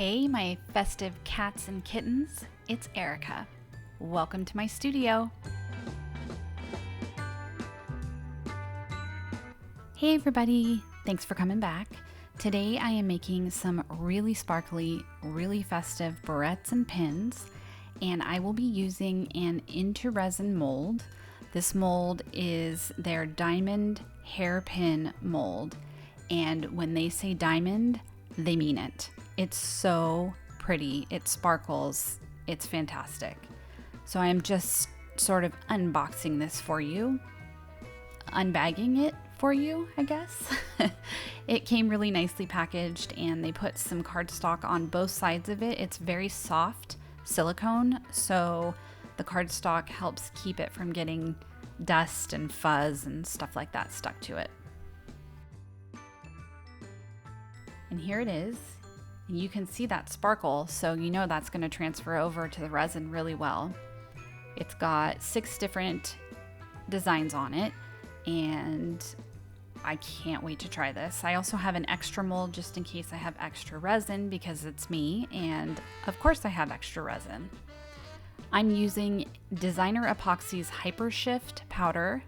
Hey, my festive cats and kittens, it's Erica. Welcome to my studio. Hey everybody, thanks for coming back. Today I am making some really sparkly, really festive barrettes and pins, and I will be using an IntoResin mold. This mold is their diamond hairpin mold, and when they say diamond, they mean it. It's so pretty, it sparkles, it's fantastic. So I am just sort of unboxing this for you, unbagging it for you, I guess. It came really nicely packaged and they put some cardstock on both sides of it. It's very soft silicone, so the cardstock helps keep it from getting dust and fuzz and stuff like that stuck to it. And here it is. You can see that sparkle, so you know that's going to transfer over to the resin really well. It's got 6 different designs on it, and I can't wait to try this. I also have an extra mold just in case I have extra resin because it's me, and of course I have extra resin. I'm using Designer Epoxy's Hypershift powder,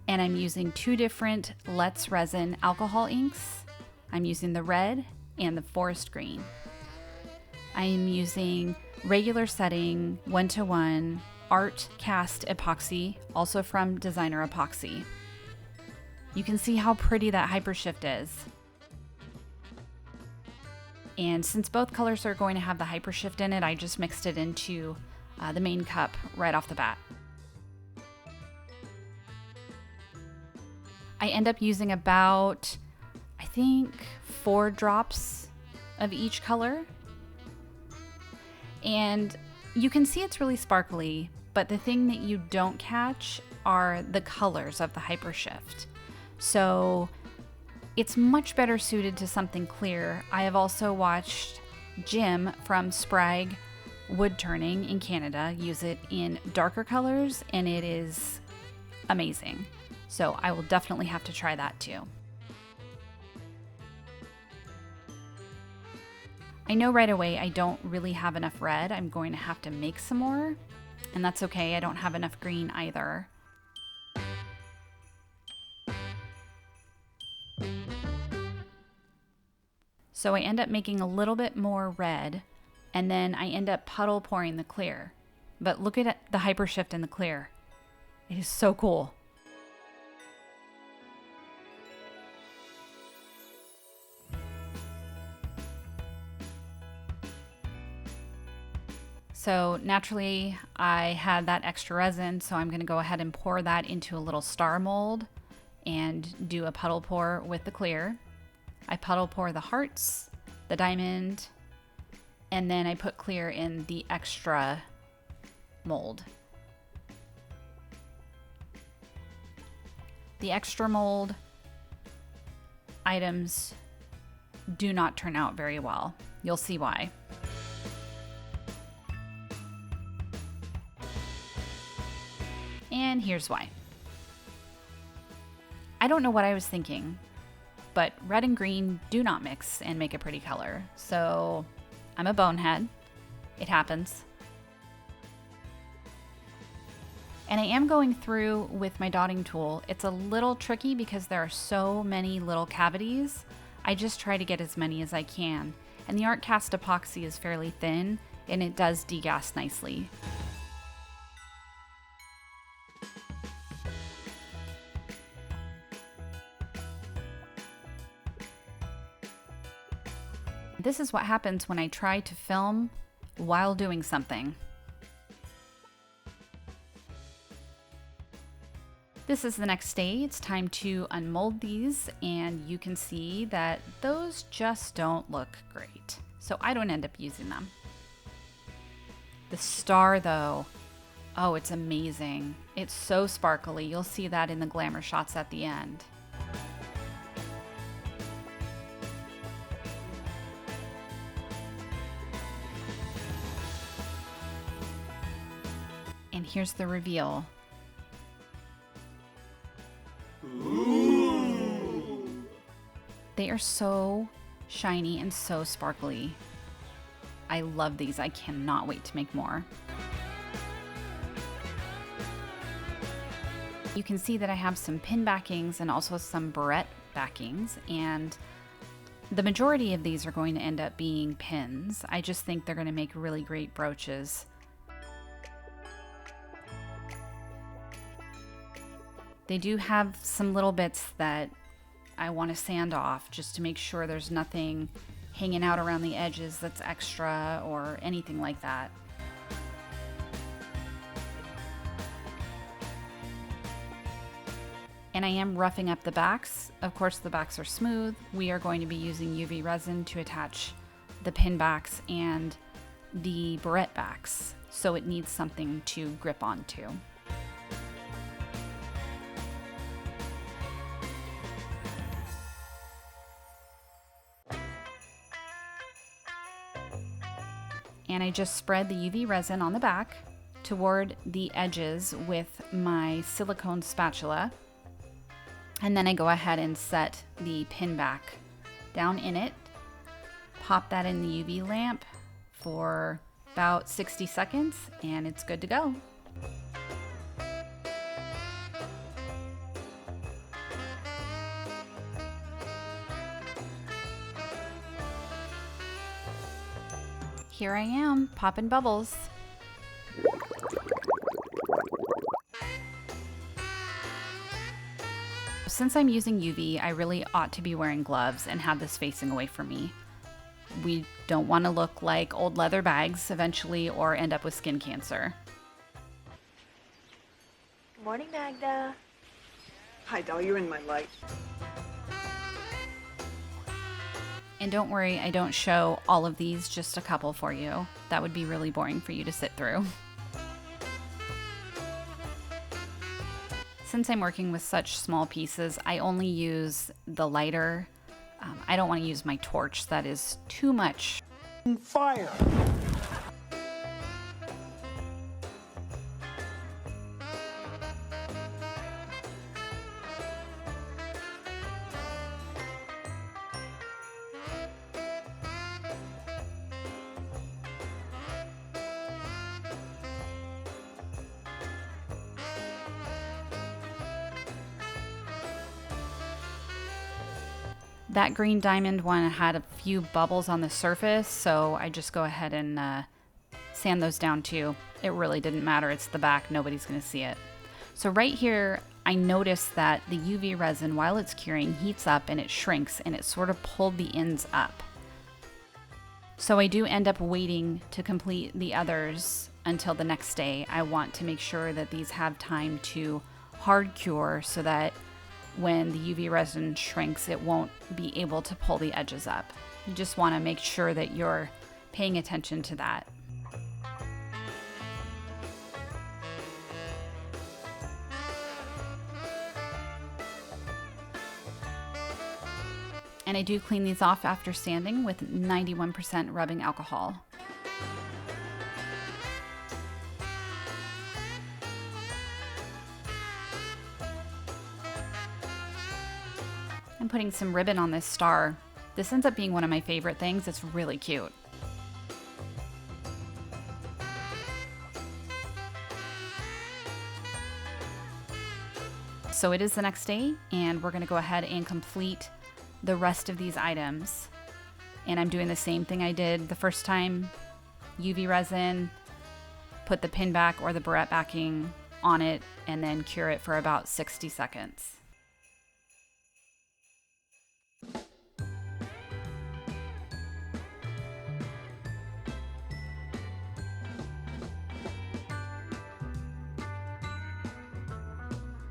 and I'm using 2 different Let's Resin alcohol inks. I'm using the red and the forest green. I am using regular setting 1:1 art cast epoxy, also from Designer Epoxy. You can see how pretty that Hypershift is. And since both colors are going to have the Hypershift in it, I just mixed it into the main cup right off the bat. I end up using about, I think, 4 drops of each color. And you can see it's really sparkly, but the thing that you don't catch are the colors of the Hypershift. So it's much better suited to something clear. I have also watched Jim from Sprague Wood Turning in Canada use it in darker colors, and it is amazing. So I will definitely have to try that too. I know right away I don't really have enough red. I'm going to have to make some more, and that's okay. I don't have enough green either. So I end up making a little bit more red, and then I end up puddle pouring the clear. But look at the Hypershift in the clear. It is so cool. So naturally I had that extra resin, so I'm going to go ahead and pour that into a little star mold and do a puddle pour with the clear. I puddle pour the hearts, the diamond, and then I put clear in the extra mold. The extra mold items do not turn out very well. You'll see why. And here's why. I don't know what I was thinking, but red and green do not mix and make a pretty color. So I'm a bonehead. It happens. And I am going through with my dotting tool. It's a little tricky because there are so many little cavities. I just try to get as many as I can. And the art cast epoxy is fairly thin and it does degas nicely. This is what happens when I try to film while doing something. This is the next day. It's time to unmold these, and you can see that those just don't look great. So I don't end up using them. The star though, oh, it's amazing. It's so sparkly. You'll see that in the glamour shots at the end. And here's the reveal. Ooh. They are so shiny and so sparkly. I love these. I cannot wait to make more. You can see that I have some pin backings and also some barrette backings, and the majority of these are going to end up being pins. I just think they're going to make really great brooches. They do have some little bits that I want to sand off just to make sure there's nothing hanging out around the edges that's extra or anything like that. And I am roughing up the backs. Of course, the backs are smooth. We are going to be using UV resin to attach the pin backs and the barrette backs, so it needs something to grip onto. And I just spread the UV resin on the back toward the edges with my silicone spatula. And then I go ahead and set the pin back down in it, pop that in the UV lamp for about 60 seconds, and it's good to go. Here I am, popping bubbles. Since I'm using UV, I really ought to be wearing gloves and have this facing away from me. We don't want to look like old leather bags eventually or end up with skin cancer. Good morning, Magda. Hi, doll, you're in my light. And don't worry, I don't show all of these, just a couple for you. That would be really boring for you to sit through. Since I'm working with such small pieces, I only use the lighter. I don't want to use my torch. That is too much. Fire! That green diamond one had a few bubbles on the surface, so I just go ahead and sand those down too. It really didn't matter. It's the back. Nobody's going to see it. So right here, I noticed that the UV resin, while it's curing, heats up and it shrinks, and it sort of pulled the ends up. So I do end up waiting to complete the others until the next day. I want to make sure that these have time to hard cure so that when the UV resin shrinks, it won't be able to pull the edges up. You just want to make sure that you're paying attention to that. And I do clean these off after sanding with 91% rubbing alcohol. I'm putting some ribbon on this star. This ends up being one of my favorite things. It's really cute. So it is the next day, and we're going to go ahead and complete the rest of these items. And I'm doing the same thing I did the first time. UV resin, put the pin back or the barrette backing on it, and then cure it for about 60 seconds.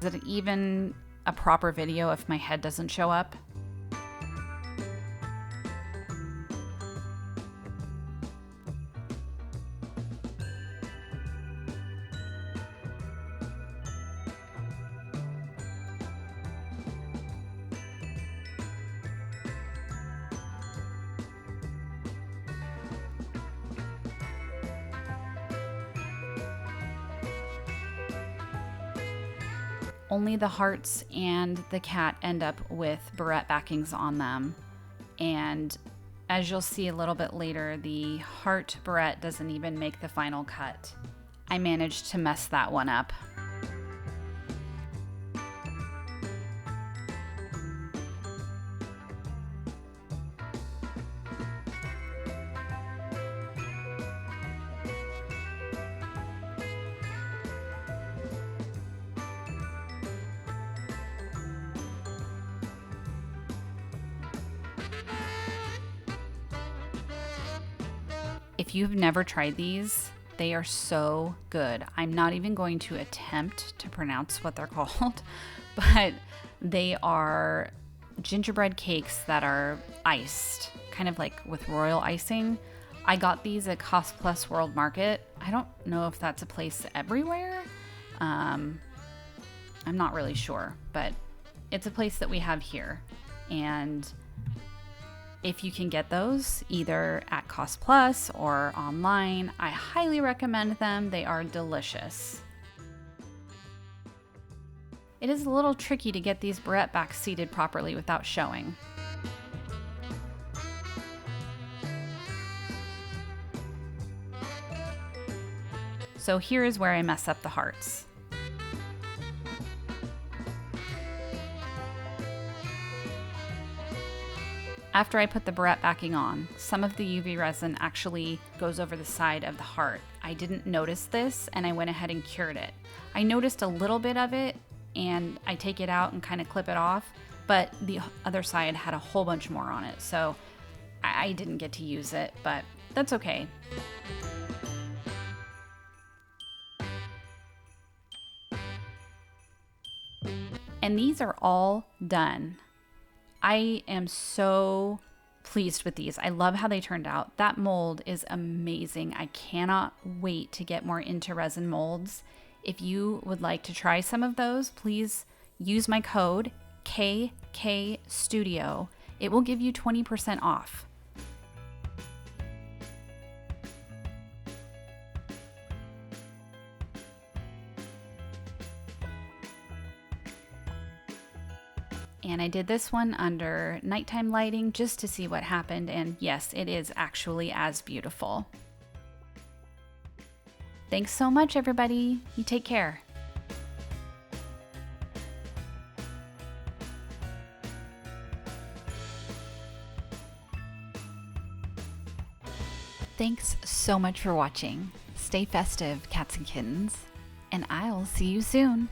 Is it even a proper video if my head doesn't show up? Only the hearts and the cat end up with barrette backings on them, and as you'll see a little bit later, the heart barrette doesn't even make the final cut. I managed to mess that one up. If you've never tried these, they are so good. I'm not even going to attempt to pronounce what they're called, but they are gingerbread cakes that are iced, kind of like with royal icing. I got these at Cost Plus World Market. I don't know if that's a place everywhere. I'm not really sure, but it's a place that we have here. And if you can get those either at Cost Plus or online, I highly recommend them. They are delicious. It is a little tricky to get these barrette backs seated properly without showing. So here is where I mess up the hearts. After I put the barrette backing on, some of the UV resin actually goes over the side of the heart. I didn't notice this and I went ahead and cured it. I noticed a little bit of it and I take it out and kind of clip it off, but the other side had a whole bunch more on it, so I didn't get to use it, but that's okay. And these are all done. I am so pleased with these. I love how they turned out. That mold is amazing. I cannot wait to get more IntoResin molds. If you would like to try some of those, please use my code KKStudio. It will give you 20% off. And I did this one under nighttime lighting just to see what happened, and yes, it is actually as beautiful. Thanks so much, everybody. You take care. Thanks so much for watching. Stay festive, cats and kittens, and I'll see you soon.